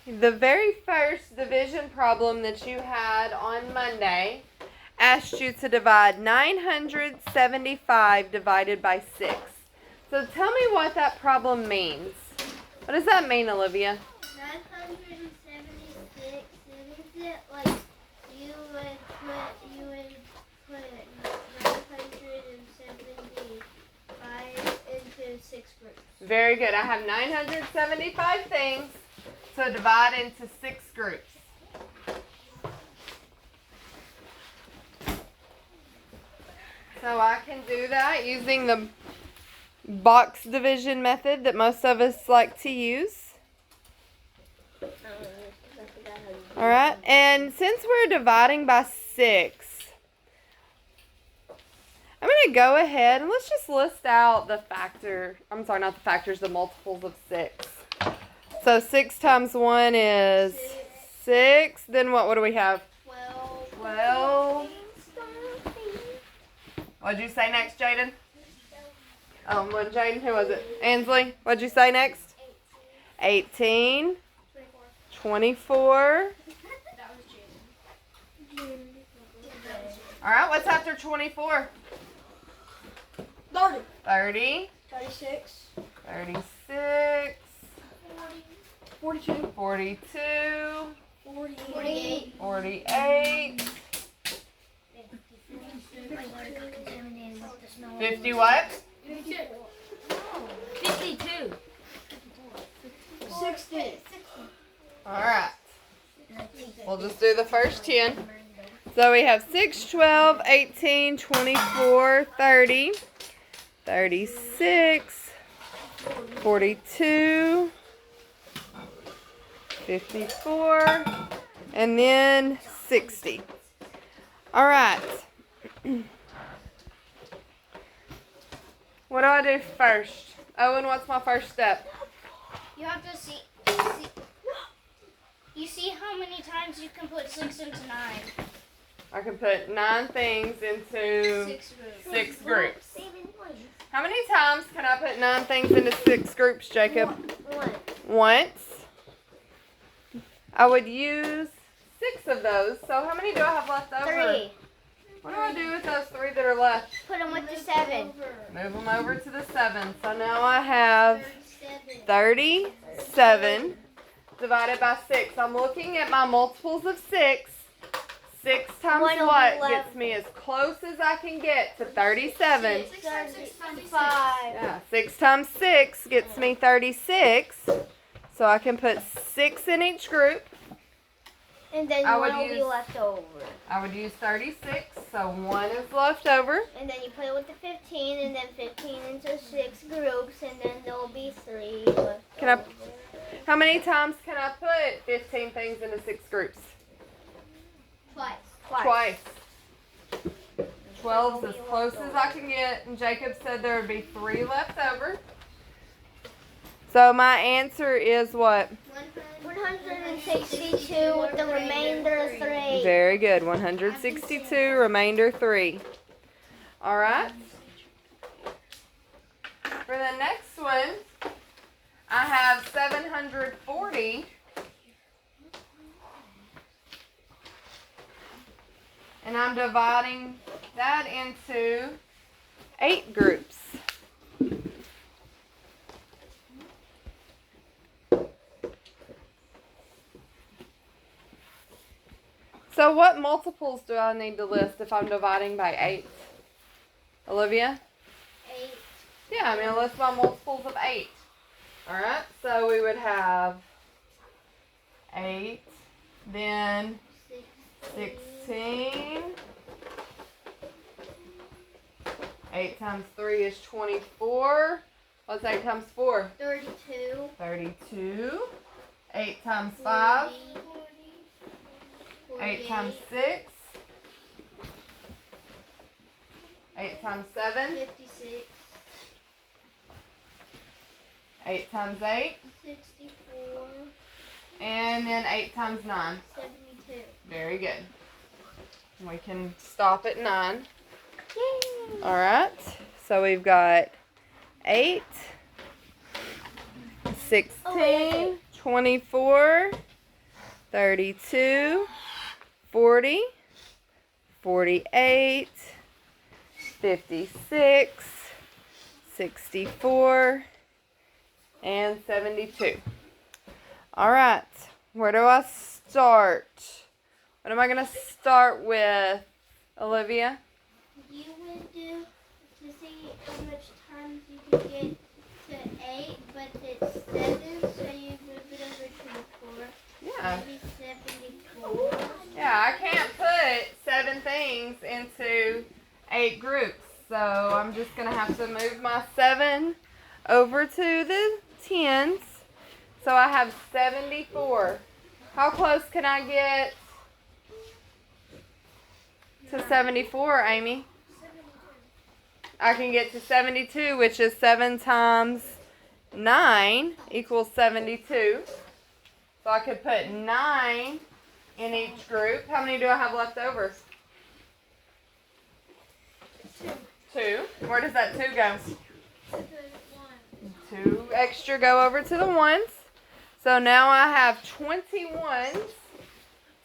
The very first division problem that you had on Monday asked you to divide 975 divided by 6. So tell me what that problem means. What does that mean, Olivia? 976, isn't it like you would put 975 into 6 groups? Very good. I have 975 things to divide into 6 groups. So I can do that using the box division method that most of us like to use. Alright, and since we're dividing by 6, I'm going to go ahead and let's just list out the the multiples of 6. So 6 times 1 is 6. Then what do we have? 12. What'd you say next, Jaden? What, Jaden? Who was it? Ansley? What'd you say next? 18. 24. Alright, what's after 24? 30. 30. 36. 36. 42. 42. 48. 48. 50 what? 52. 60. Alright. We'll just do the first 10. So we have 6, 12, 18, 24, 30, 36, 42, 54, and then 60. Alright. What do I do first? Owen, what's my first step? You have to see. You see how many times you can put 6 into 9. I can put 9 things into 6 groups. How many times can I put 9 things into 6 groups, Jacob? Once. I would use 6 of those. So how many do I have left over? 3. What do I do with those 3 that are left? Put them with the 7. Move them over to the 7. So now I have 37 divided by 6. I'm looking at my multiples of 6. 6 times what gets me as close as I can get to 37. 35. Yeah, 6 times 6 gets me 36. So I can put 6 in each group. And then one will be left over. I would use 36, so 1 is left over. And then you put it with the 15, and then 15 into 6 groups, and then there will be 3 left over. How many times can I put 15 things into 6 groups? Twice. 12 is as close as I can get, and Jacob said there would be 3 left over. So my answer is what? 162 with the remainder of 3. Very good. 162, remainder 3. All right. For the next one, I have 740. And I'm dividing that into 8 groups. So what multiples do I need to list if I'm dividing by 8? Olivia? 8. Yeah, I'm going to list my multiples of 8. Alright, so we would have 8, then 16. 8 times 3 is 24. What's 8 times 4? 32. 32. 8 times 5. 8 times 6. 8 times 7. 56. 8 times 8. 64. And then 8 times 9. 72. Very good. We can stop at 9. Alright. So we've got 8, 16, 24, 32, 40, 48, 56, 64, and 72. All right, where do I start? What am I going to start with, Olivia? You would do to see how much times you could get to 8, but it's 7, so you move it over to 4. Yeah. Maybe 74. Yeah, I can't put 7 things into 8 groups. So I'm just going to have to move my 7 over to the 10s. So I have 74. How close can I get to 74, Amy? I can get to 72, which is 7 times 9 equals 72. So I could put 9 in each group. How many do I have left over? 2. Where does that 2 go? 2 extra go over to the 1s. So now I have 21s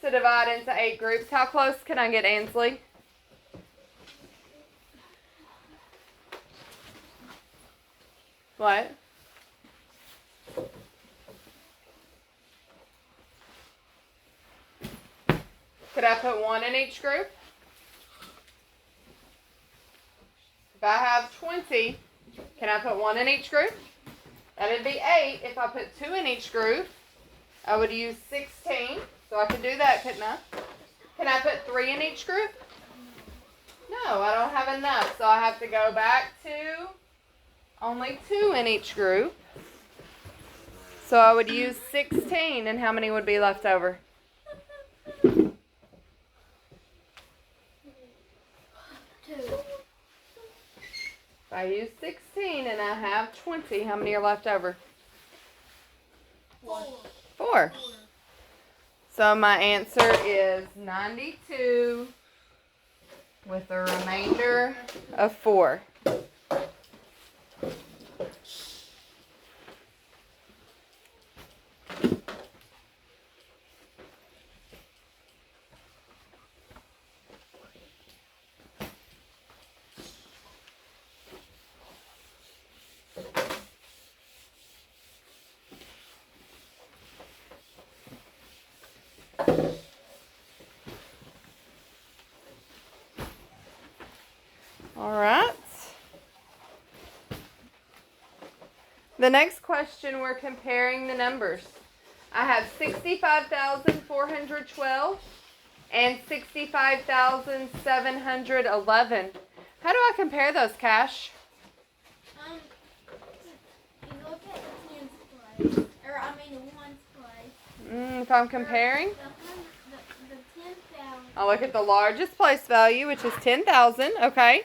to divide into 8 groups. How close can I get, Ansley? What? Could I put 1 in each group? If I have 20, can I put 1 in each group? That'd be 8. If I put 2 in each group, I would use 16. So I could do that, couldn't I? Can I put 3 in each group? No, I don't have enough. So I have to go back to only 2 in each group. So I would use 16. And how many would be left over? 2. If I use 16 and I have 20, how many are left over? 4. So my answer is 92 with a remainder of 4. All right. The next question, we're comparing the numbers. I have 65,412 and 65,711. How do I compare those, Cash? You look at the 10's place, or I mean the 1's place. If I'm comparing, The 10,000. I'll look at the largest place value, which is 10,000. Okay.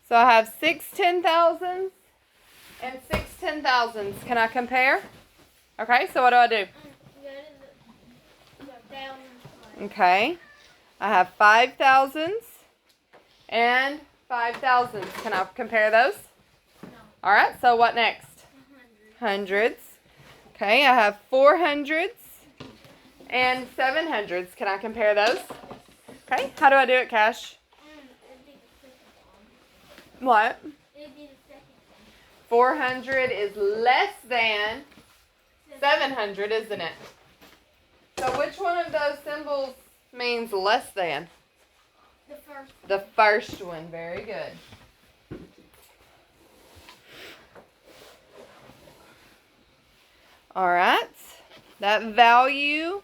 So I have 6 10,000s and 6 10,000s. Can I compare? Okay, so what do I do? Go to the 1,000's place. Okay. I have 5,000s and 5,000s. Can I compare those? No. All right, so what next? 100s. Okay, I have 400s and 700s. Can I compare those? Okay, how do I do it, Cash? What? It'd be the second 400 is less than 700, isn't it? So which one of those symbols means less than? The first. The first one. Very good. All right. That value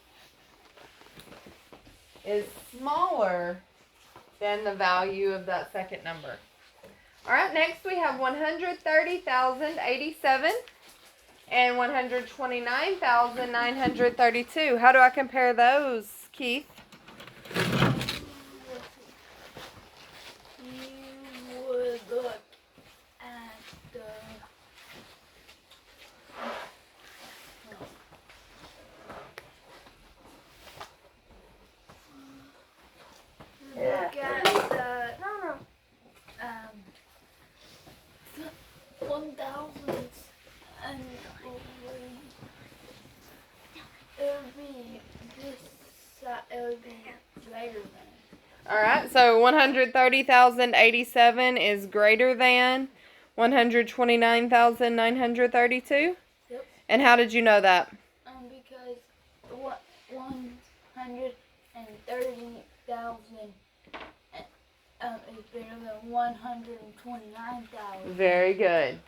is smaller than the value of that second number. All right, next we have 130,087 and 129,932. How do I compare those, Keith? You would look at the look at the 1,000 and it would would be greater than. Alright, so 130,087 is greater than 129,932? Yep. And how did you know that? Because 130,000 is bigger than 129,000. Very good.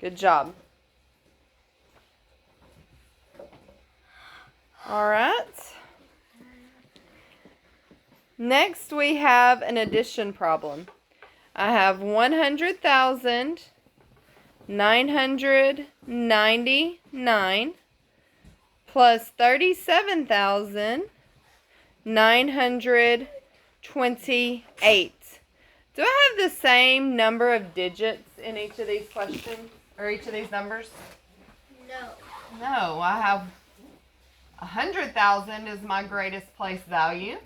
Good job. Alright. Next we have an addition problem. I have 100,999 plus 37,928. Do I have the same number of digits in each of these questions, or each of these numbers? No. No, I have 100,000 is my greatest place value.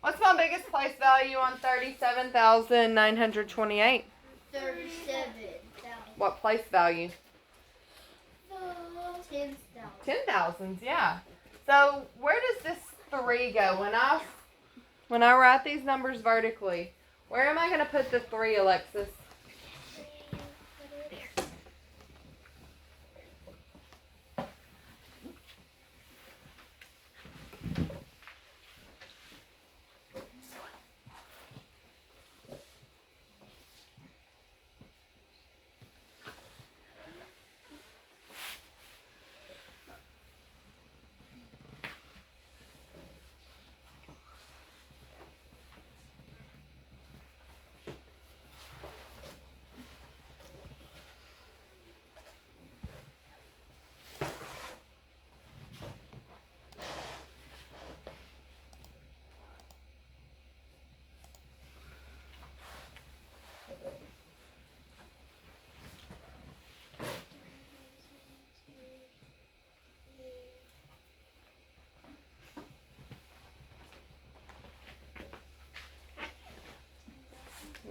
What's my biggest place value on 37,928? 37,000. What place value? 10,000. 10,000s, yeah. So where does this 3 go? When I write these numbers vertically, where am I going to put the 3, Alexis?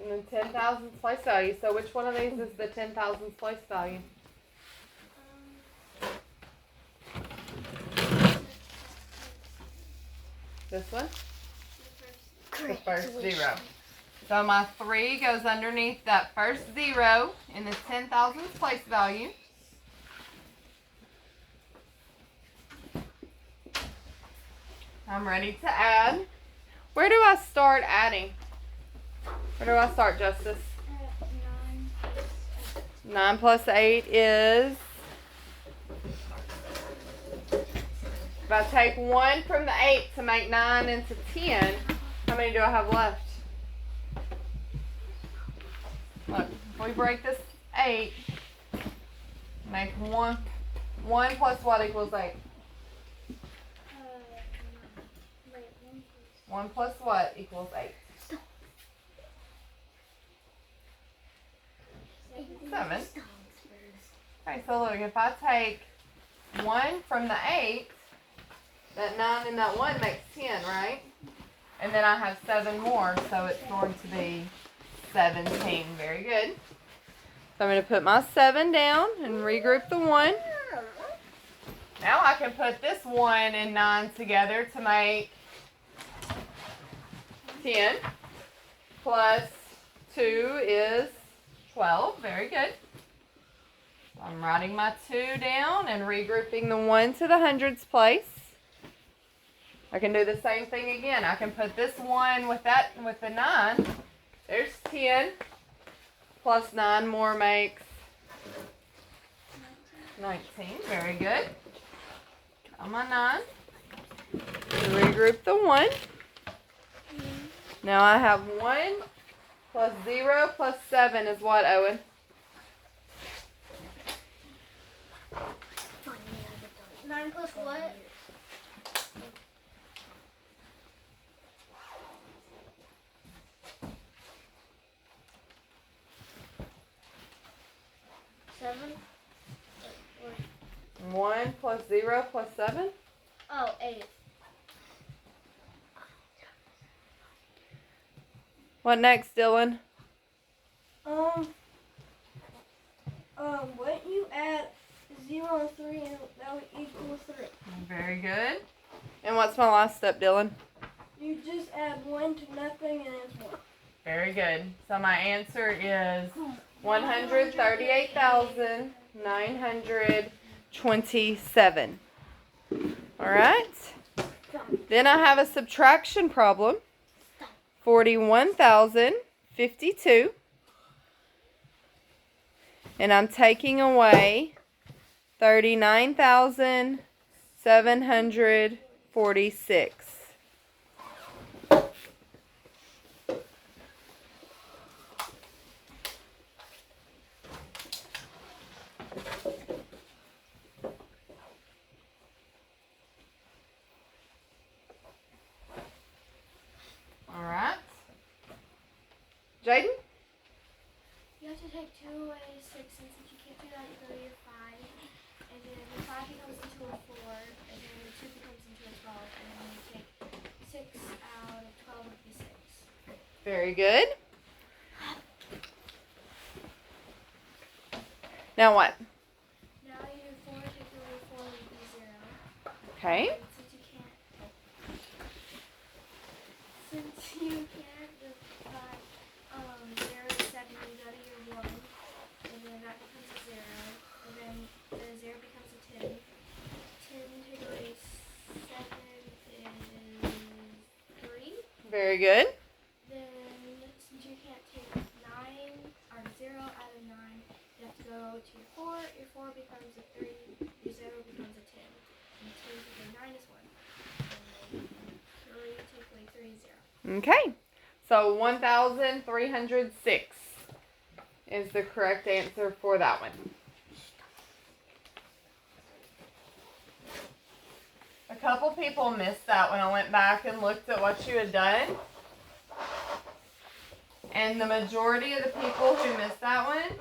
And the 10,000's place value. So which one of these is the 10,000's place value? This one? The first 0. So my 3 goes underneath that first 0 in the 10,000's place value. I'm ready to add. Where do I start adding? Where do I start, Justice? 9 plus 8 is... If I take 1 from the 8 to make 9 into 10, how many do I have left? Look, if we break this 8, make 1. 1 plus what equals 8? 1 plus what equals 8? 7. Okay, so look, if I take 1 from the 8, that 9 and that 1 makes 10, right? And then I have 7 more, so it's going to be 17. Very good. So I'm going to put my 7 down and regroup the 1. Now I can put this 1 and 9 together to make 10. Plus 2 is 12. Very good. So I'm writing my 2 down and regrouping the 1 to the hundreds place. I can do the same thing again. I can put this 1 with the 9. There's 10. Plus 9 more makes 19. Very good. On my 9. Regroup the 1. Now I have 1 plus 0 plus 7 is what, Owen? 9 plus what? 7? 1 plus 0 plus 7? Oh, 8. What next, Dylan? Wouldn't you add 0 and 3 and that would equal 3? Very good. And what's my last step, Dylan? You just add 1 to nothing and it's 1. Very good. So my answer is 138,927. All right. Then I have a subtraction problem. 41,052. And I'm taking away 39,746. All right. Jaden? You have to take 2 away 6, and since you can't do that, you go to your 5. And then the 5 becomes into a 4, and then the 2 becomes into a 12, and then you take 6 out of 12 would be 6. Very good. Now what? Now you do 4, take away 4 would be 0. Okay. And since you can't divide 0 to 7, you go to your 1, and then that becomes a 0, and then the 0 becomes a 10. 10 take away 7 is 3. Very good. Then since you can't take 9 or 0 out of 9, you have to go to your 4. Your 4 becomes a 3. Your 0 becomes a 10. And 10 take away 9 is 1. And 3 take away 3 is 0. Okay. So 1,306 is the correct answer for that one. A couple people missed that when I went back and looked at what you had done. And the majority of the people who missed that one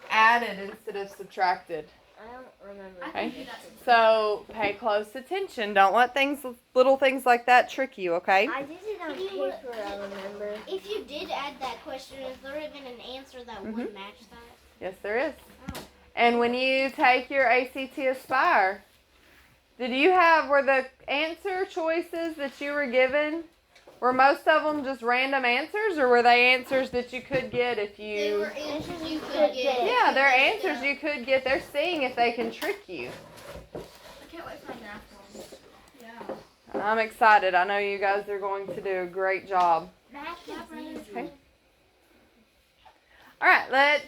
added instead of subtracted. I don't remember. Okay. So pay close attention. Don't let little things like that trick you, okay? I did it on paper, I remember. If you did add that question, is there even an answer that would match that? Yes, there is. Oh. And when you take your ACT Aspire, were the answer choices that you were given, were most of them just random answers, or were they answers that you could get if you... They were answers you could get. Yeah, they're answers you could get. They're seeing if they can trick you. I can't wait for my math one. Yeah. I'm excited. I know you guys are going to do a great job. Math is easy. Okay. All right, let's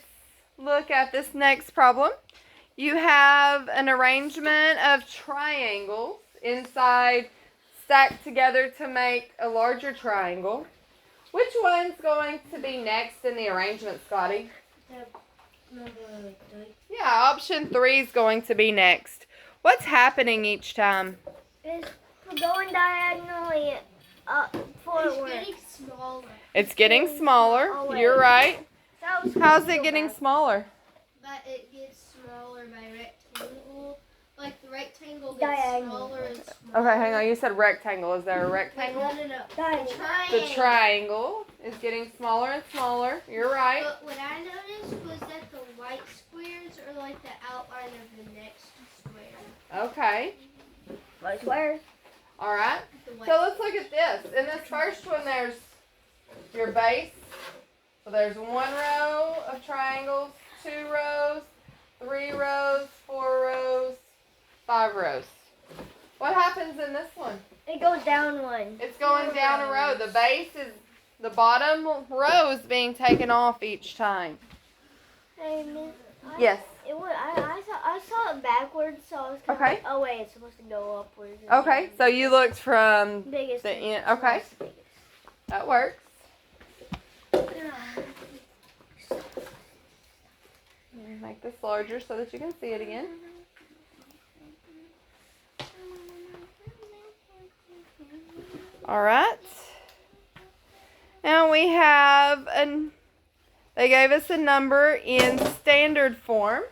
look at this next problem. You have an arrangement of triangles inside stacked together to make a larger triangle. Which one's going to be next in the arrangement, Scotty? Number 3. Yeah, option 3 is going to be next. What's happening each time? It's going diagonally forward. It's getting smaller. It's getting smaller. You're right. How's it getting smaller? But it gets smaller by rectangle. Like the rectangle gets smaller and smaller. Okay, hang on. You said rectangle. Is there a rectangle? Wait, no. Triangle. The triangle is getting smaller and smaller. You're right. But what I noticed was that the white squares are like the outline of the next square. Okay. White square. All right. So let's look at this. In this first one, there's your base. So there's 1 row of triangles, 2 rows, 3 rows, 4 rows, 5 rows. What happens in this one? It goes down 1. It's going down a row. The base is, the bottom row is being taken off each time. Hey, Miss. Yes. I saw it backwards, so I was kind of like, oh wait, it's supposed to go upwards. Okay, so you looked from Biggest the end. Okay, biggest. that works. Make this larger so that you can see it again. All right. Now we have they gave us a number in standard form.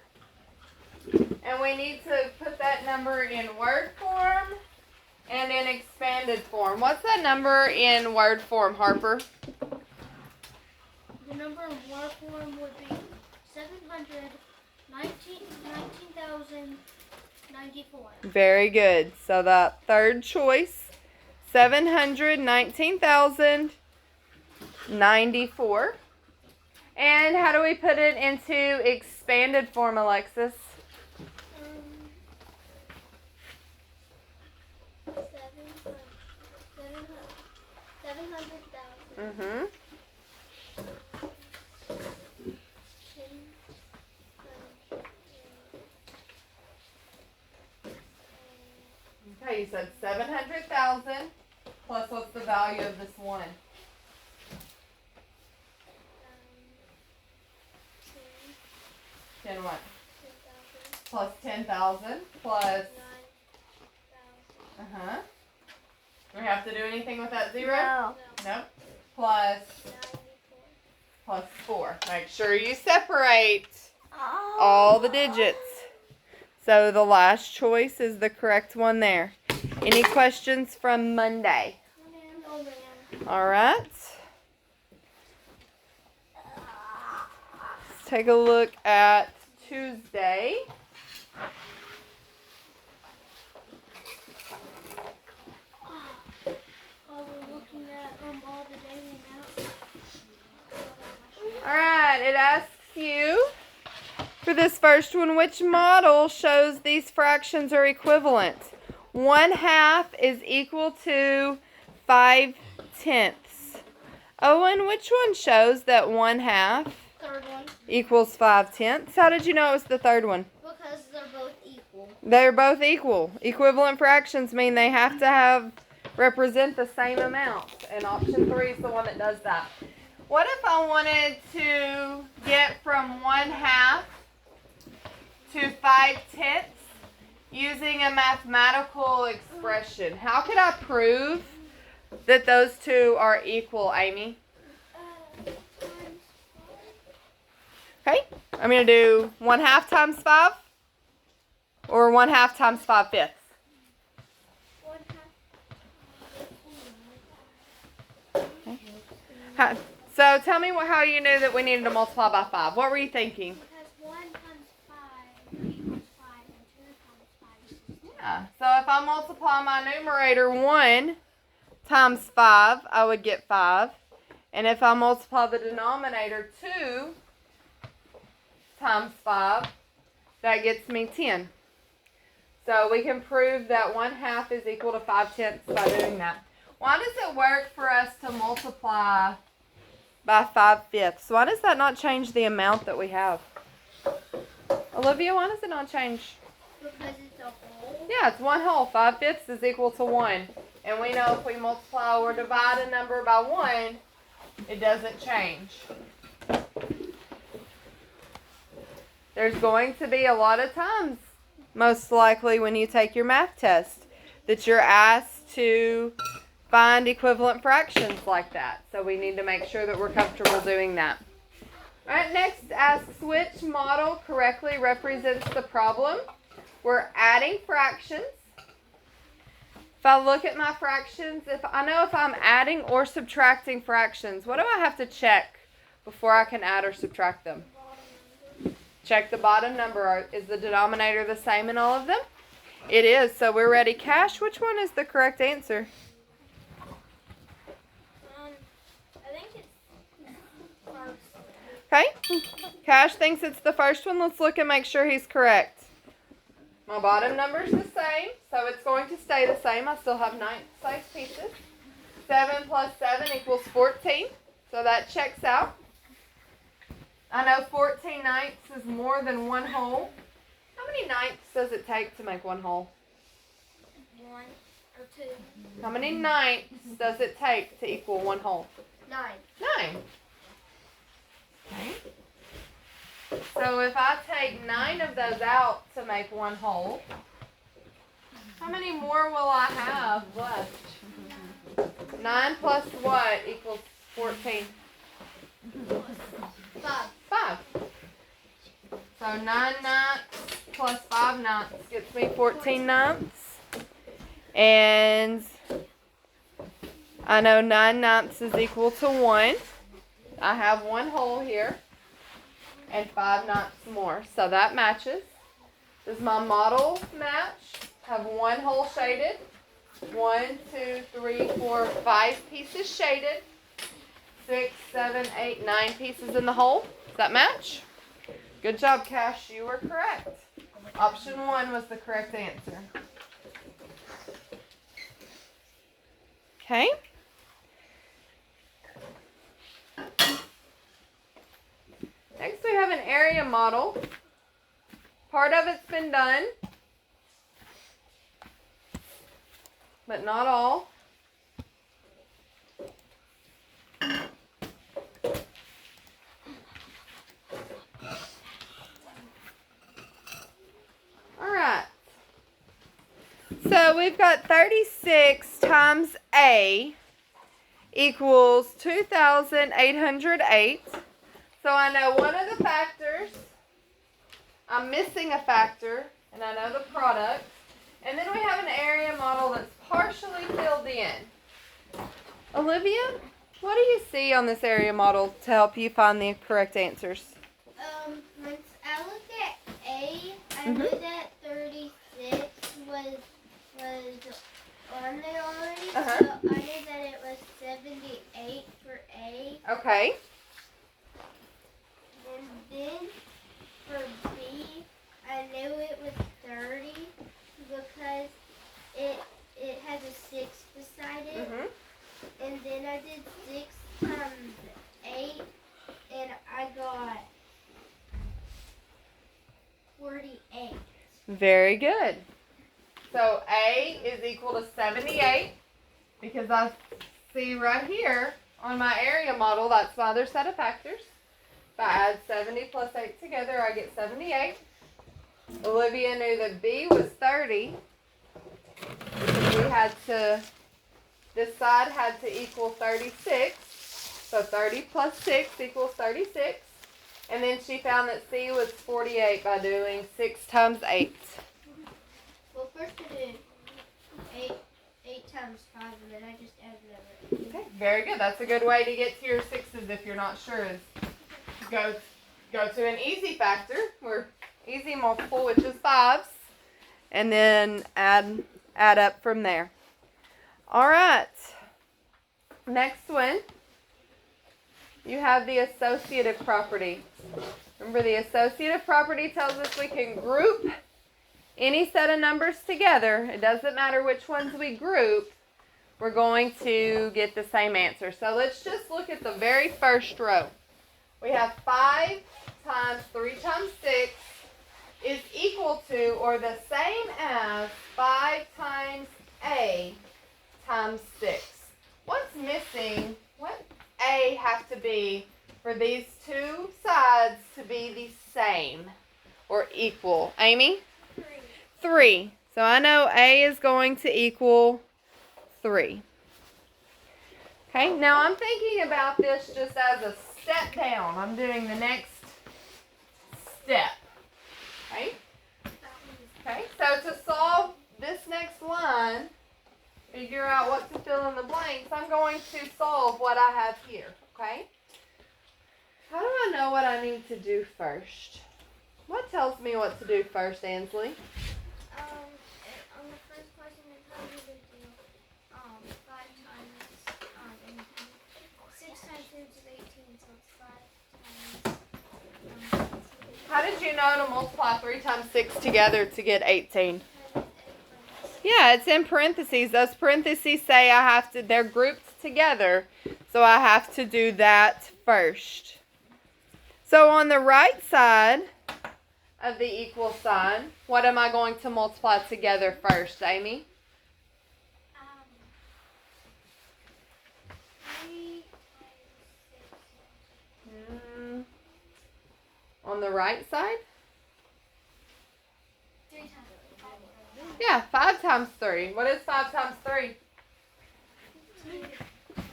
And we need to put that number in word form and in expanded form. What's that number in word form, Harper? The number in word form would be 719,400. 94. Very good. So that third choice, 719,094. And how do we put it into expanded form, Alexis? 700,000. Okay, you said 700,000 plus what's the value of this one? 10 what? 10,000. Plus 10,000 plus 9,000. Do we have to do anything with that zero? No. Nope. Plus 94. plus 4. Make sure you separate all the digits. So the last choice is the correct one there. Any questions from Monday? All right. Let's take a look at Tuesday. All right, it asks you for this first one, which model shows these fractions are equivalent? 1/2 is equal to 5/10. Owen, which one shows that 1/2 Third one. equals 5/10? How did you know it was the third one? Because they're both equal. They're both equal. Equivalent fractions mean they have to represent the same amount. And option 3 is the one that does that. What if I wanted to get from 1/2 to 5/10 using a mathematical expression? How could I prove that those two are equal, Amy? Okay, I'm going to do 1/2 times 5 or 1/2 times 5/5. Okay. So tell me how you knew that we needed to multiply by 5. What were you thinking? Because 1 times 5 equals 5 and 2 times 5 equals 10. Yeah. So if I multiply my numerator 1 times 5, I would get 5. And if I multiply the denominator 2 times 5, that gets me 10. So we can prove that 1/2 is equal to 5/10 by doing that. Why does it work for us to multiply by 5/5? Why does that not change the amount that we have? Olivia, why does it not change? Because it's a whole. Yeah, it's 1 whole. 5/5 is equal to 1. And we know if we multiply or divide a number by 1, it doesn't change. There's going to be a lot of times, most likely when you take your math test, that you're asked to find equivalent fractions like that. So we need to make sure that we're comfortable doing that. All right, next asks which model correctly represents the problem. We're adding fractions. If I look at my fractions, if I know if I'm adding or subtracting fractions, what do I have to check before I can add or subtract them? Check the bottom number. Is the denominator the same in all of them? It is, so we're ready. Cash, which one is the correct answer? I think it's first. Okay. Cash thinks it's the first one. Let's look and make sure he's correct. My bottom number's the same, so it's going to stay the same. I still have 9 size pieces. 7 plus 7 equals 14, so that checks out. I know 14 ninths is more than 1 whole. How many ninths does it take to make 1 whole? 1 or 2. How many ninths does it take to equal 1 whole? 9. 9. Okay. So if I take 9 of those out to make 1 whole, how many more will I have left? 9 plus what equals 14? 5. So 9 ninths plus 5 ninths gets me 14 ninths. And I know 9 ninths is equal to 1. I have 1 whole here. And 5 ninths more. So that matches. Does my model match? Have one hole shaded. 1, 2, 3, 4, 5 pieces shaded. 6, 7, 8, 9 pieces in the hole. Does that match? Good job, Cash. You were correct. Option 1 was the correct answer. Okay. Next we have an area model. Part of it's been done, but not all. Alright. So we've got 36 times A equals 2,808. So I know one of the factors. I'm missing a factor, and I know the product. And then we have an area model that's partially filled in. Olivia, what do you see on this area model to help you find the correct answers? Once I looked at A, I looked at 36 was on there already, so I knew that it was 78 for A. Okay. And then for B, I knew it was 30 because it has a 6 beside it. And then I did 6 times 8, and I got 48. Very good. So A is equal to 78 because I see right here on my area model that's my other set of factors. If I add 70 plus 8 together, I get 78. Olivia knew that B was 30. Because we had to, this side had to equal 36. So 30 plus 6 equals 36. And then she found that C was 48 by doing 6 times 8. Well, first I did 8 times 5, and then I just added another 8. Okay, very good. That's a good way to get to your 6's if you're not sure. Is go to an easy factor, or easy multiple, which is 5's, and then add up from there. All right. Next one, you have the associative property. Remember, the associative property tells us we can group any set of numbers together. It doesn't matter which ones we group, we're going to get the same answer. So let's just look at the very first row. We have 5 times 3 times 6 is equal to or the same as 5 times A times 6. What's missing? What A have to be for these two sides to be the same or equal? Amy? 3. So I know A is going to equal 3. Okay, now I'm thinking about this just as a step down. I'm doing the next step. Okay? Okay, so to solve this next line, figure out what to fill in the blanks, I'm going to solve what I have here. Okay? How do I know what I need to do first? What tells me what to do first, Ansley? On the first question, it tells you to do 5 times 6 times 2 is 18, so it's 5 times. How did you know to multiply 3 times 6 together to get 18? Yeah, it's in parentheses. Those parentheses say I have to, they're grouped together, so I have to do that first. So on the right side of the equal sign, what am I going to multiply together first, Amy? 3 times 6. On the right side? 3 times 5. Yeah, 5 times 3. What is 5 times 3?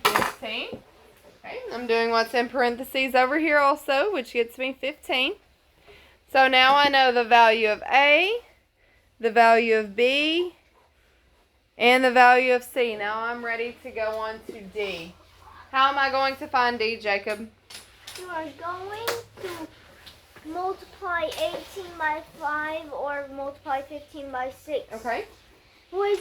15. Okay, I'm doing what's in parentheses over here also, which gets me 15. So now I know the value of A, the value of B, and the value of C. Now I'm ready to go on to D. How am I going to find D, Jacob? You are going to multiply 18 by 5 or multiply 15 by 6. Okay. Which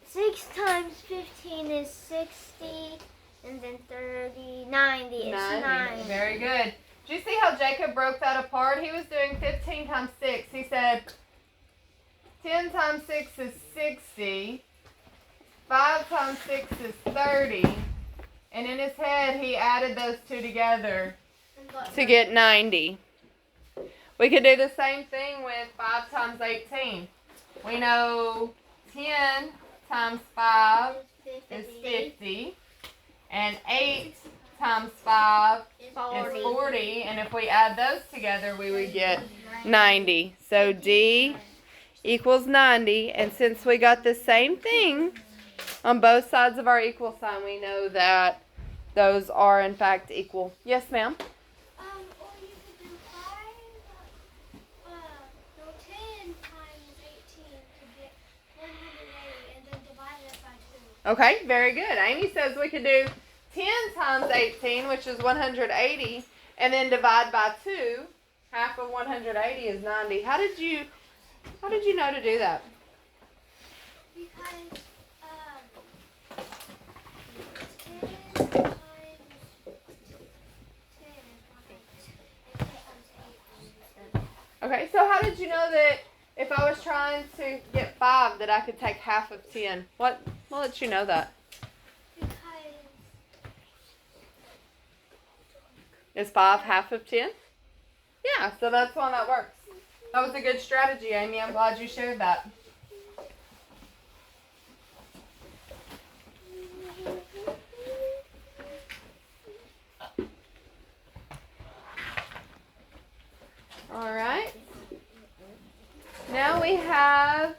6 times 15 is 60, and then 30, 90. It's 9. Very good. Did you see how Jacob broke that apart? He was doing 15 times 6. He said 10 times 6 is 60. 5 times 6 is 30. And in his head, he added those two together to get 90. We could do the same thing with 5 times 18. We know 10 times 5 is 50. And 8 times 5 is 40. And if we add those together, we would get 90. So D equals 90. And since we got the same thing on both sides of our equal sign, we know that those are in fact equal. Yes, ma'am? Or you could do 10 times 18 to get 180 and then divide it by 2. Okay, very good. Amy says we could do 10 times 18, which is 180, and then divide by 2. Half of 180 is 90. How did you know to do that? Because 10 times 10 is 180. Okay, so how did you know that if I was trying to get 5 that I could take half of 10? What let you know that? Because Is 5 half of 10? Yeah, so that's one that works. That was a good strategy, Amy. I'm glad you shared that. All right. Now we have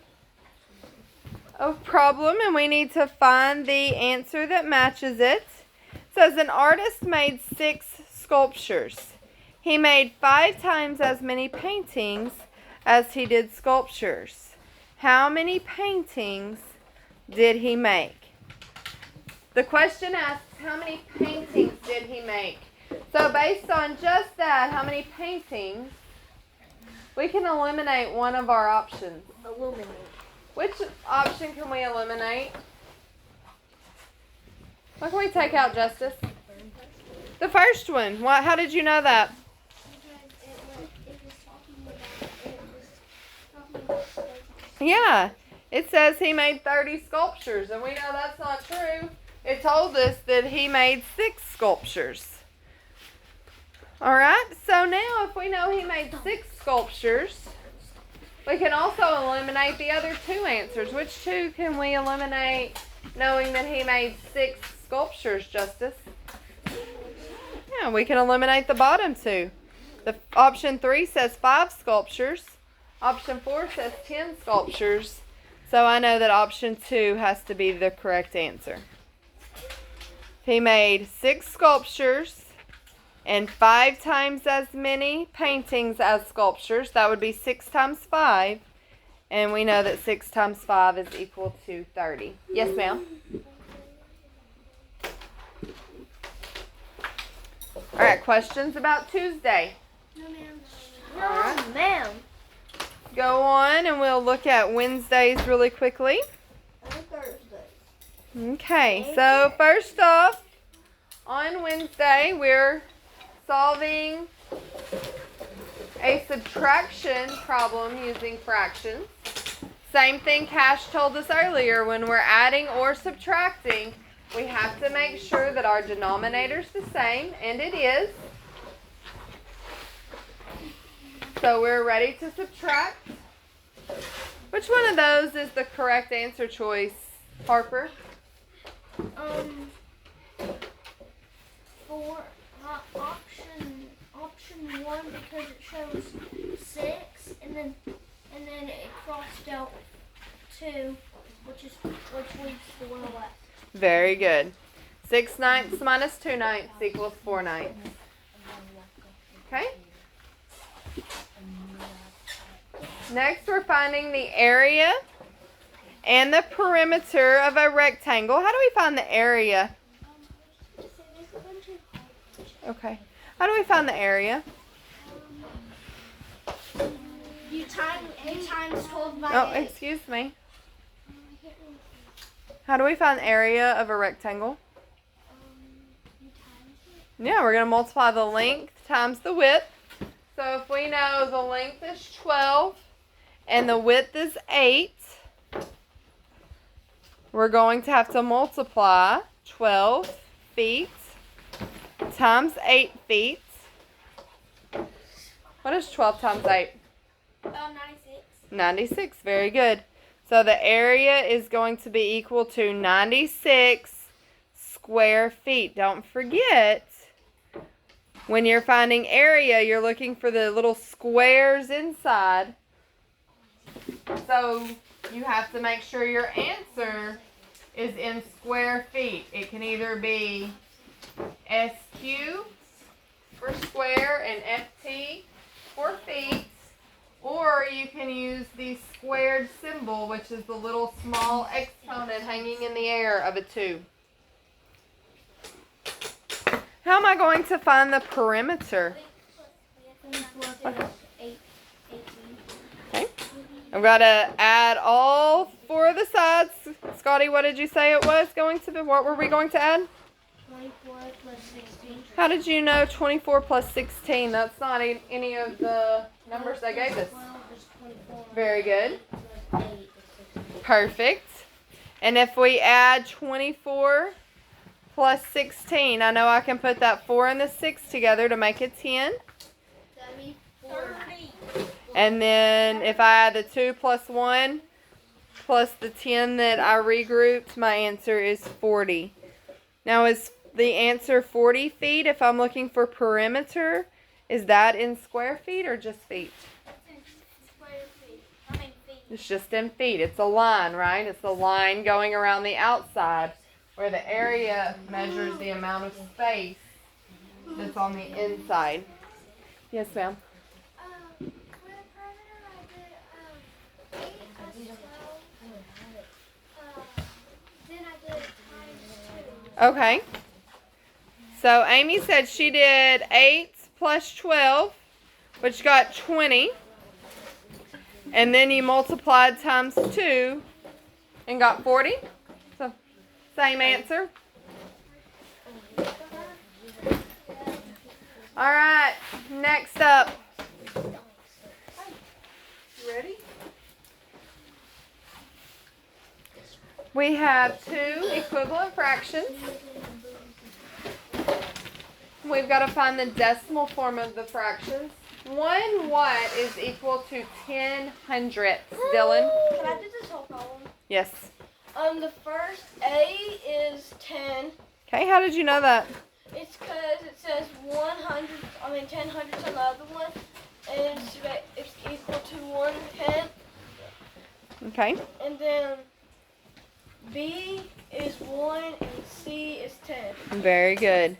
a problem and we need to find the answer that matches it. It says an artist made 6 sculptures. He made 5 times as many paintings as he did sculptures. How many paintings did he make? The question asks, how many paintings did he make? So based on just that, how many paintings, we can eliminate one of our options. Illuminate. Which option can we eliminate? What can we take out, Justice? The first one. How did you know that? Yeah, it says he made 30 sculptures, and we know that's not true. It told us that he made 6 sculptures. All right, so now if we know he made 6 sculptures, we can also eliminate the other 2 answers. Which 2 can we eliminate knowing that he made 6 sculptures, Justice? Yeah, we can eliminate the bottom 2. The option 3 says 5 sculptures. Option 4 says 10 sculptures. So I know that option 2 has to be the correct answer. He made 6 sculptures and 5 times as many paintings as sculptures. That would be 6 times 5. And we know that 6 times 5 is equal to 30. Yes, ma'am? All right, questions about Tuesday? No, ma'am. All right. No, ma'am. Go on and we'll look at Wednesdays really quickly. And Thursday. Okay, so first off, on Wednesday, we're solving a subtraction problem using fractions. Same thing Cash told us earlier. When we're adding or subtracting, we have to make sure that our denominator's the same, and it is. So we're ready to subtract. Which one of those is the correct answer choice, Harper? For option 1, because it shows 6, and then it crossed out 2, which leaves 4 left. Very good. 6/9 minus 2/9 equals 4/9. Okay? Next, we're finding the area and the perimeter of a rectangle. How do we find the area? Okay. How do we find the area? You times 12 by 8. Oh, excuse me. How do we find area of a rectangle? You times it. Yeah, we're going to multiply the length times the width. So if we know the length is 12 and the width is 8, we're going to have to multiply 12 feet times 8 feet. What is 12 times 8? 96. 96. Very good. So the area is going to be equal to 96 square feet. Don't forget, when you're finding area, you're looking for the little squares inside. So you have to make sure your answer is in square feet. It can either be SQ for square and FT for feet, or you can use the squared symbol, which is the little small exponent hanging in the air of a 2. How am I going to find the perimeter? Okay. I've got to add all 4 of the sides. Scotty, what did you say it was going to be? What were we going to add? 24 plus 16. How did you know 24 plus 16? That's not any of the numbers they gave us. 12 is 24. Very good. 8 is 16. Perfect. And if we add 24 plus 16, I know I can put that 4 and the 6 together to make it 10. That'd be 40. And then if I add the 2 plus 1 plus the 10 that I regrouped, my answer is 40. Now is the answer 40 feet if I'm looking for perimeter? Is that in square feet or just feet? Square feet. Feet. It's just in feet. It's a line, right? It's a line going around the outside where the area measures the amount of space that's on the inside. Yes, ma'am. For the perimeter, I did 8 plus 12. Then I did times 2. Okay. So Amy said she did 8 plus 12, which got 20. And then you multiplied times 2 and got 40. So same answer. All right, next up. You ready? We have 2 equivalent fractions. We've got to find the decimal form of the fractions. 1 what is equal to 10 hundredths, Dylan? Can I do this whole column? Yes. The first A is 10. Okay, how did you know that? It's because it says 10 hundredths on the other one, and it's equal to 1/10. Okay. And then B is 1 and C is 10. Very good.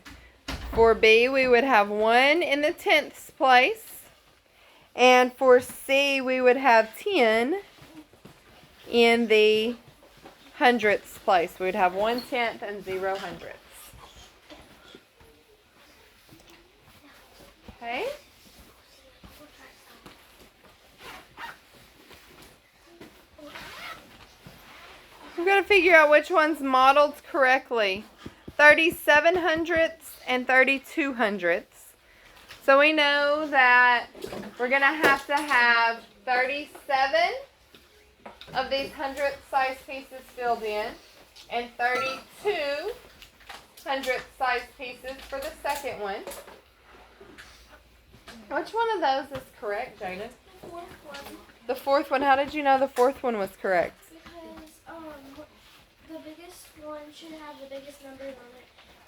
For B, we would have 1 in the 10ths place. And for C, we would have 10 in the hundredths place. We would have 1/10 and 0 hundredths. Okay. We've got to figure out which one's modeled correctly. 37 hundredths and 32 hundredths. So we know that we're going to have 37 of these hundredth size pieces filled in and 32 hundredth size pieces for the second one. Which one of those is correct, Jaden? The fourth one. The fourth one, how did you know the fourth one was correct? Because the biggest one should have the biggest numbers on it,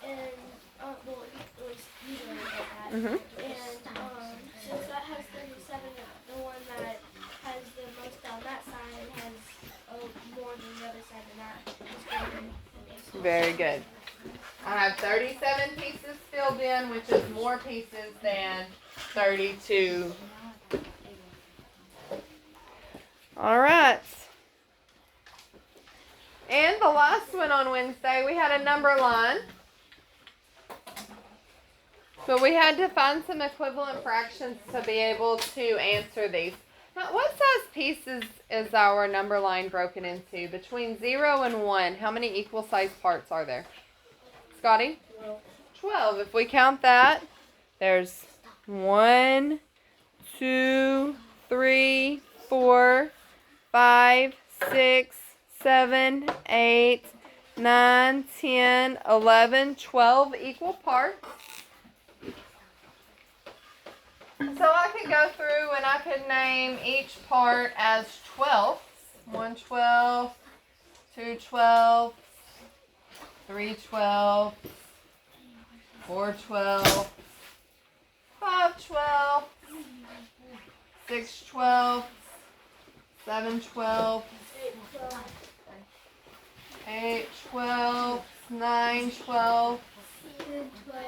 and at least usually like that. Mm-hmm. And since that has 37, the one that has the most on that side has more than the other side, and that is greater than this. Very good. I have 37 pieces filled in, which is more pieces than 32. All right. And the last one on Wednesday, we had a number line. So we had to find some equivalent fractions to be able to answer these. What size pieces is our number line broken into? Between 0 and 1, how many equal sized parts are there? Scotty? 12. If we count that, there's 1, 2, 3, 4, 5, 6, 7, 8, 9, 10, 11, 12 equal parts. So I could go through and I could name each part as 12ths. 1 12, 2 12, 3 12, 4 12, 5 12, 6 12, 7 12, 8 12, 9 12,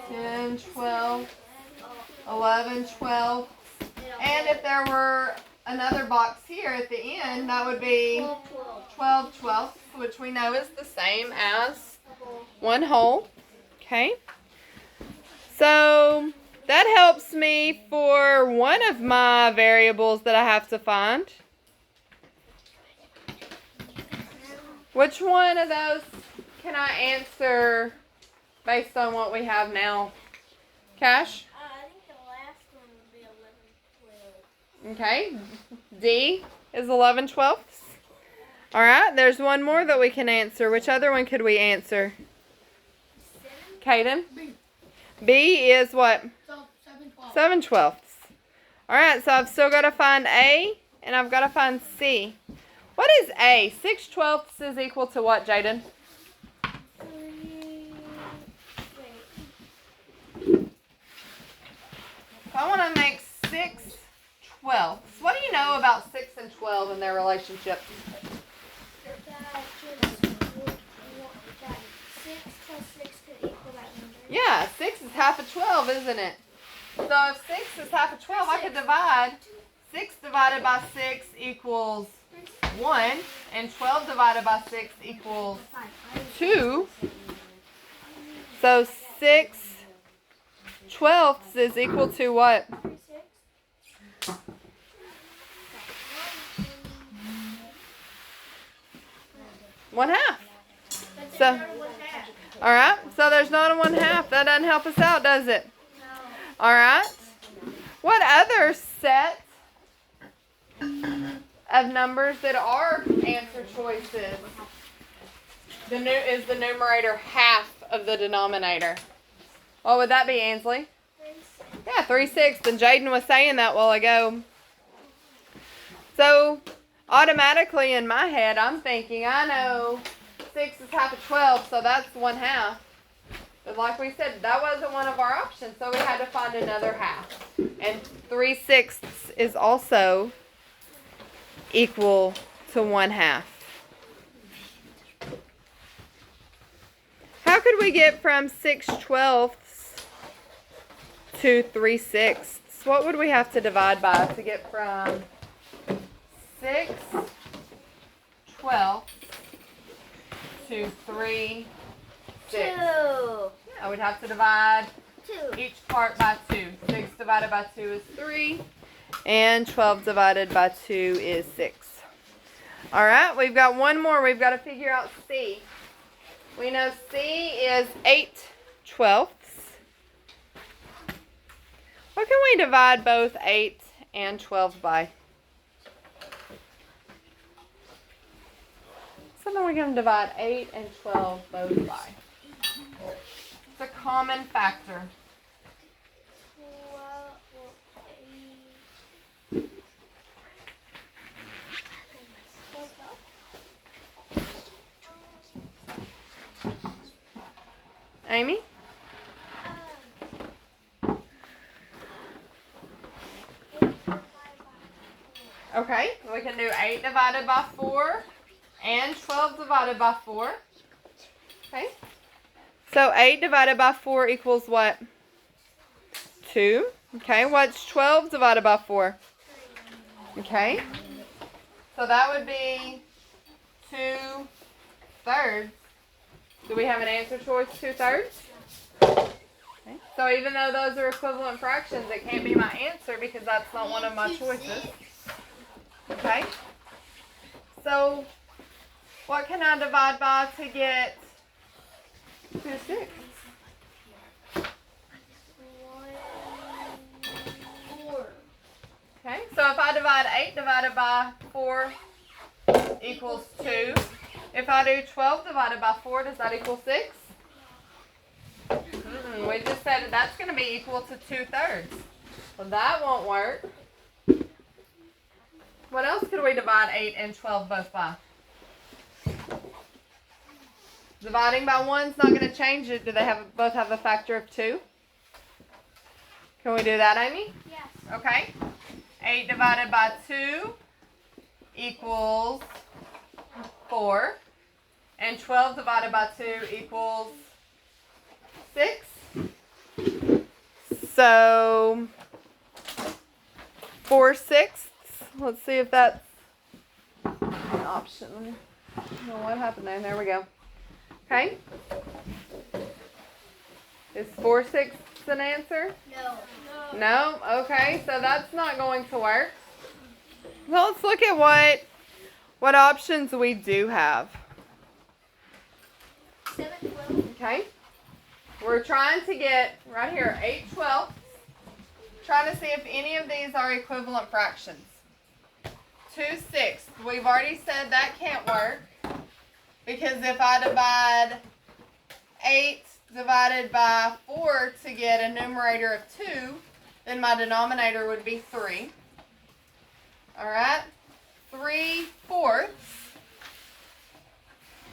10 12, 11 12. And if there were another box here at the end, that would be 12 12, which we know is the same as one whole. Okay. So that helps me for one of my variables that I have to find. Which one of those can I answer based on what we have now? Cash? I think the last one would be 11 12. Okay. D is 11 twelfths. All right. There's one more that we can answer. Which other one could we answer? 7. Caden? B is what? 7 twelfths. All right. So I've still got to find A and I've got to find C. What is A? 6 twelfths is equal to what, Jaden? I want to make 6 twelfths. What do you know about 6 and 12 and their relationship? That 6 plus 6 could equal that number. Yeah, 6 is half of 12, isn't it? So if 6 is half of 12, I could divide. 6 divided by 6 equals 1, and 12 divided by 6 equals 2. So 6 twelfths is equal to what? 1/2. So, all right. So there's not a 1/2. That doesn't help us out, does it? All right. What other set of numbers that are answer choices is the numerator half of the denominator? What would that be, Ansley? 3/6. Yeah, 3/6. And Jaden was saying that a while ago. So automatically in my head, I'm thinking, I know 6 is half of 12, so that's 1/2. But like we said, that wasn't one of our options, so we had to find another half. And 3/6 is also equal to 1/2. How could we get from 6 twelfths to 3/6? What would we have to divide by to get from 6 twelfths to 3/6? 2. Yeah, we'd have to divide 2. each part by 2. 6 divided by 2 is 3, and 12 divided by 2 is 6. All right, we've got one more. We've got to figure out C. We know C is 8 twelfths. What can we divide both 8 and 12 by? Something we can divide 8 and 12 both by. It's a common factor. 8. Amy? Okay, we can do 8 divided by 4 and 12 divided by 4. Okay. So 8 divided by 4 equals what? 2. Okay, what's 12 divided by 4? Okay. So that would be 2/3. Do we have an answer choice 2/3? Okay. So even though those are equivalent fractions, it can't be my answer because that's not one of my choices. Okay? So, what can I divide by to get 2/6? 4. Okay, so if I divide 8 divided by 4 equals 2. If I do 12 divided by 4, does that equal 6? We just said that's going to be equal to 2/3. Well, that won't work. What else could we divide 8 and 12 both by? Dividing by 1 is not going to change it. Do they both have a factor of 2? Can we do that, Amy? Yes. Okay. 8 divided by 2 equals 4. And 12 divided by 2 equals 6. So 4/6. Let's see if that's an option. Oh, what happened there? There we go. Okay. Is 4/6 an answer? No. No? Okay, so that's not going to work. Well, let's look at what options we do have. 7/12. Okay. We're trying to get, right here, 8/12. Trying to see if any of these are equivalent fractions. 2/6. We've already said that can't work. Because if I divide 8 divided by 4 to get a numerator of 2, then my denominator would be 3. Alright? 3/4.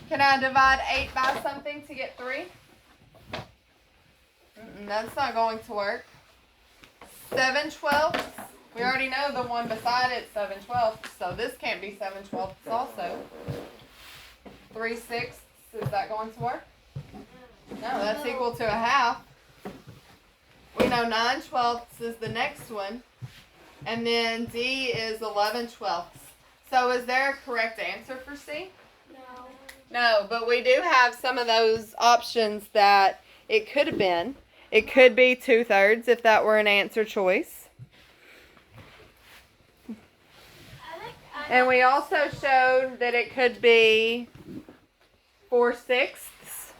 Can I divide 8 by something to get 3? That's not going to work. 7/12. We already know the one beside it's 7/12, so this can't be 7/12 also. 3/6. Is that going to work? No, that's equal to a half. We know 9/12 is the next one. And then D is 11/12. So is there a correct answer for C? No. No, but we do have some of those options that it could have been. It could be 2/3 if that were an answer choice. And we also showed that it could be 4/6.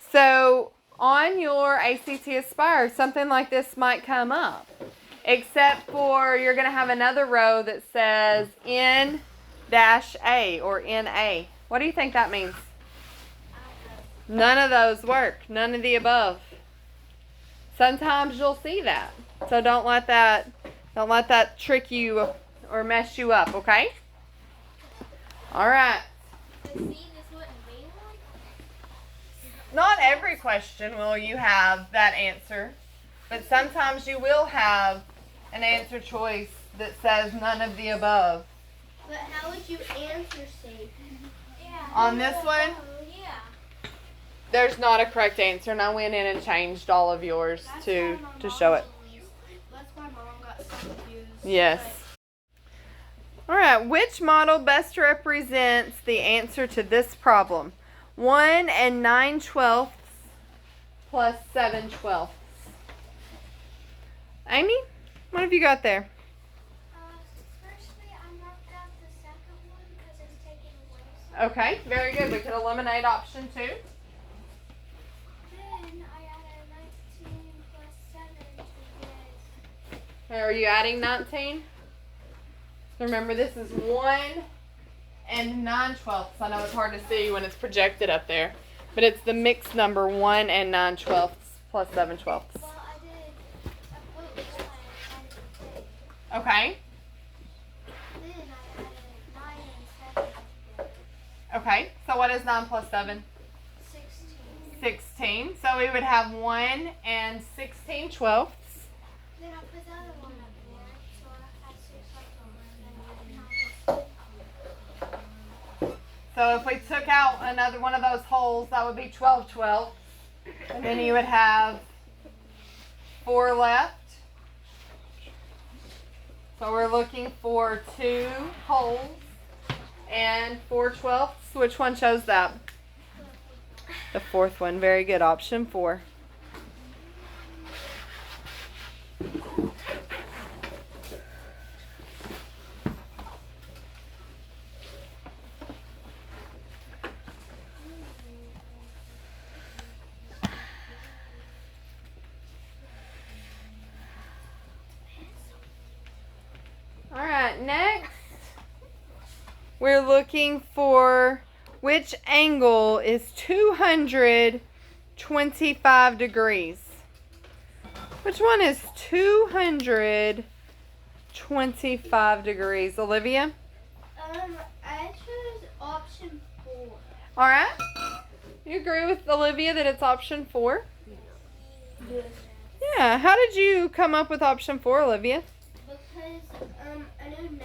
So on your ACT Aspire, something like this might come up. Except for you're going to have another row that says N-A or NA. What do you think that means? None of those work. None of the above. Sometimes you'll see that. So don't let that trick you or mess you up, okay? All right. Not every question will you have that answer, but sometimes you will have an answer choice that says none of the above. But how would you answer C? Yeah. On this one, Yeah. there's not a correct answer, and I went in and changed all of yours to show it. That's why Mom got so confused. Yes. All right, which model best represents the answer to this problem? 1 9/12 plus 7/12. Amy, what have you got there? Firstly, I marked out the second one because it's taken away. Okay, very good. We could eliminate option 2. Then I added 19 plus 7 to get... Are you adding 19? Remember, this is 1 9/12. I know it's hard to see when it's projected up there, but it's the mixed number 1 9/12 plus 7/12. Well, I put 1 and Okay. then I added 9 and 7 together. Okay. So what is 9 plus 7? 16. 16. So we would have 1 16/12. Then I put the other one up there, so I had 6 left over, and then 9 So if we took out another one of those holes, that would be 12/12. And then you would have 4 left. So we're looking for 2 holes and 4/12. Which one chose that? The fourth one. Very good. Option 4. we're looking for which angle is 225 degrees. Which one is 225 degrees, Olivia? I chose option 4. All right. You agree with Olivia that it's option 4? Yes. Yeah. How did you come up with option 4, Olivia? Because I know 90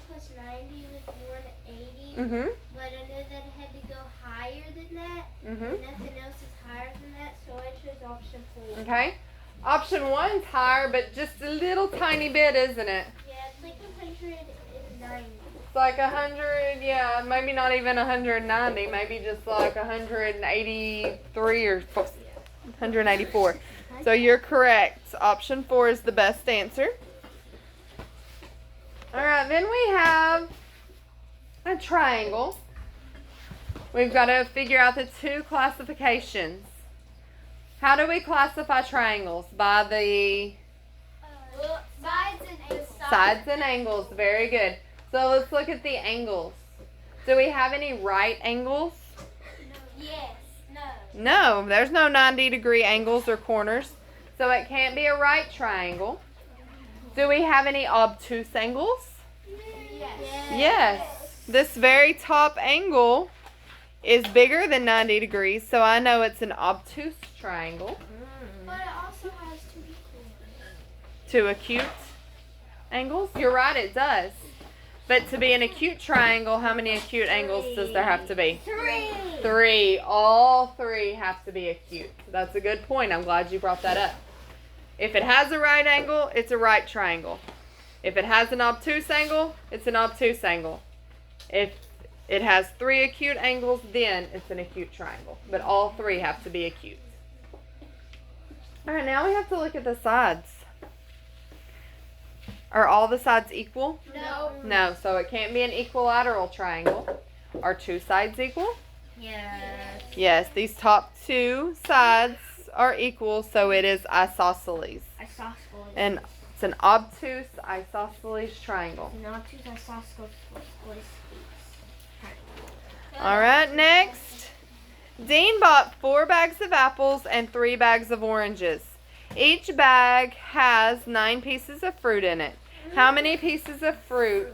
plus 90 was 180. Mm-hmm. But I know that it had to go higher than that. Mm-hmm. And nothing else is higher than that, so I chose option 4. Okay. Option 1's higher, but just a little tiny bit, isn't it? Yeah, it's like 190. It's like 100, yeah, maybe not even 190, maybe just like 183 or 184. So you're correct. Option 4 is the best answer. All right, then we have a triangle. We've got to figure out the 2 classifications. How do we classify triangles? By the sides and angles. Very good. So let's look at the angles. Do we have any right angles? Yes. No, there's no 90-degree angles or corners. So it can't be a right triangle. Do we have any obtuse angles? Yes. This very top angle is bigger than 90 degrees, so I know it's an obtuse triangle. But it also has 2 corners. 2 acute angles? You're right, it does. But to be an acute triangle, how many acute angles does there have to be? 3. 3. All 3 have to be acute. That's a good point. I'm glad you brought that up. If it has a right angle, it's a right triangle. If it has an obtuse angle, it's an obtuse angle. If it has 3 acute angles, then it's an acute triangle. But all 3 have to be acute. All right, now we have to look at the sides. Are all the sides equal? No. No, so it can't be an equilateral triangle. Are 2 sides equal? Yes. Yes, these top 2 sides are equal, so it is isosceles. And it's an obtuse isosceles triangle. All right, next. Dean bought 4 bags of apples and 3 bags of oranges. Each bag has 9 pieces of fruit in it. How many pieces of fruit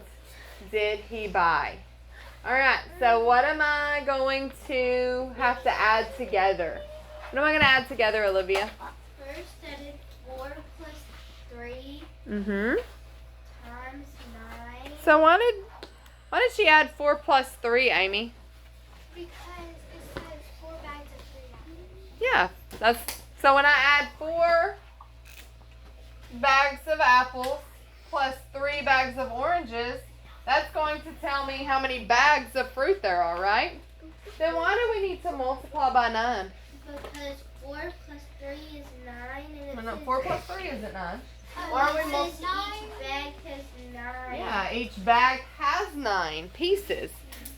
did he buy? All right, so what am I going to have to add together? What am I going to add together, Olivia? First, I did 4 plus 3 Mm-hmm. times 9. So why did she add 4 plus 3, Amy? Because it says 4 bags of 3 apples. Yeah, so when I add 4 bags of apples plus 3 bags of oranges, that's going to tell me how many bags of fruit there are, right? Then why do we need to multiply by 9? Because 4 plus 3 is 9. And No, 4 plus 3 isn't 9. Why are we multiplying? Each bag has 9. Yeah, each bag has 9 pieces.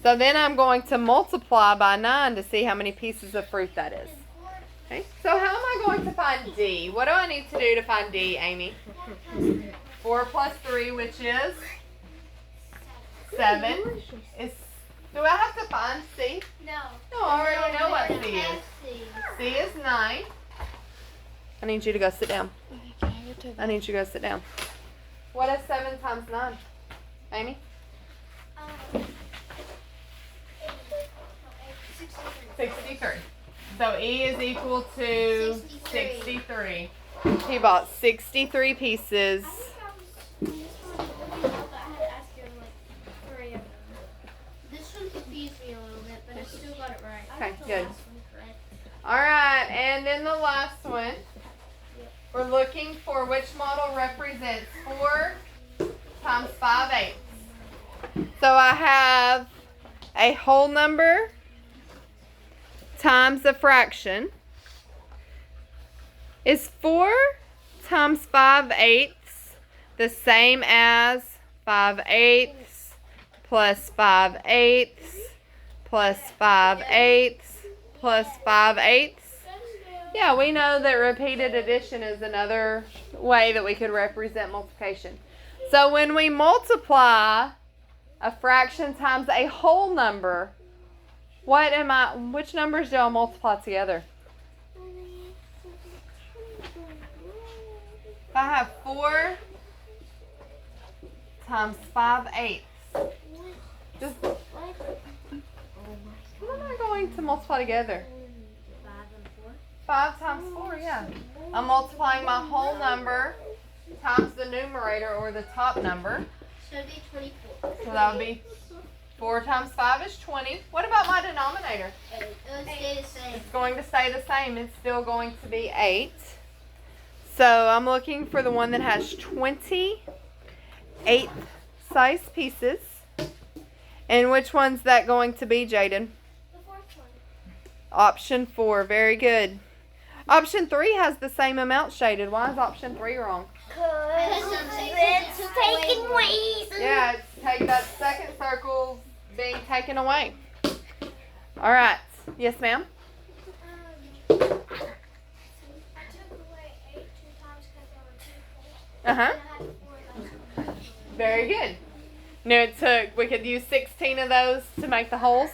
So then I'm going to multiply by 9 to see how many pieces of fruit that is. Okay, so how am I going to find D? What do I need to do to find D, Amy? 4 plus 3, which is 7. Do I have to find C? No. No, I already know what C is. C. C is 9. I need you to go sit down. I need you to go sit down. What is 7 times 9? Amy? 63. So E is equal to 63. He bought 63 pieces. This one confused me a little bit, but I still got it right. Okay, good. Alright, and then the last one. We're looking for which model represents 4 times 5/8. So I have a whole number times a fraction. Is 4 times 5/8 the same as 5/8 plus 5/8 plus 5/8 plus 5/8? Yeah, we know that repeated addition is another way that we could represent multiplication. So when we multiply A fraction times a whole number. Which numbers do I multiply together? If I have 4 times 5/8. What am I going to multiply together? 5 times 4, yeah. I'm multiplying my whole number times the numerator or the top number. So it'd be 24. So that would be 4 times 5 is 20. What about my denominator? It would stay the same. It's going to stay the same. It's still going to be 8. So I'm looking for the one that has 20 eighth-size pieces. And which one's that going to be, Jaden? The fourth one. Option 4. Very good. Option 3 has the same amount shaded. Why is option 3 wrong? It's taken away. Yeah, that second circle being taken away. All right. Yes, ma'am? I took away 8 2 times because there were 2 Uh-huh. I had 4 Very good. No, we could use 16 of those to make the holes.